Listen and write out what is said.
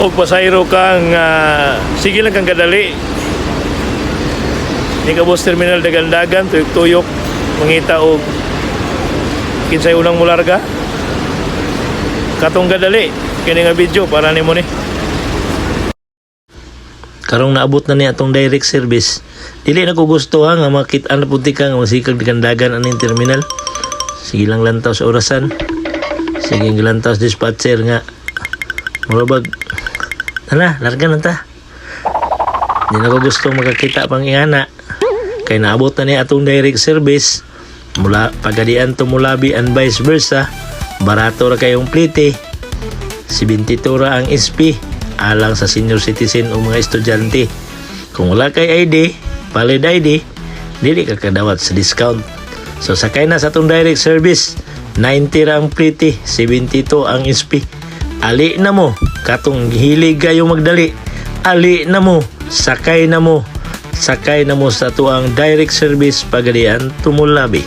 Og pasayro kang sige lang kang kadali. Ni ka bus terminal dagan-dagan tuyok-tuyok mangita og kinsay unang mularga. Katong kadali kini nga video para nimo ni. Karong naabot na niya atong direct service. Dili na ko gusto nga makita na puti ka nga masikag dagan-dagan aning terminal. Sige lang lantaw sa orasan. Sige lantaw sa dispatcher nga. Murabag. Hala, larga na ta. Di na ko gusto makakita pang ihana. Kay naabot na niya atong direct service. Mula pagadian to Mulabi and vice versa. Barato ra kayong plite. 72 ra ang SP. Alang sa senior citizen o mga estudyante. Kung wala kay ID, valid ID, dili ka kadawat sa discount. So sakay na sa atong direct service. 90 ra ang plite, 72 ang SP. Ali na mo, katong hilig kayo magdali. Ali na mo, sakay na mo sa tuang direct service Pagadian to Mulabi.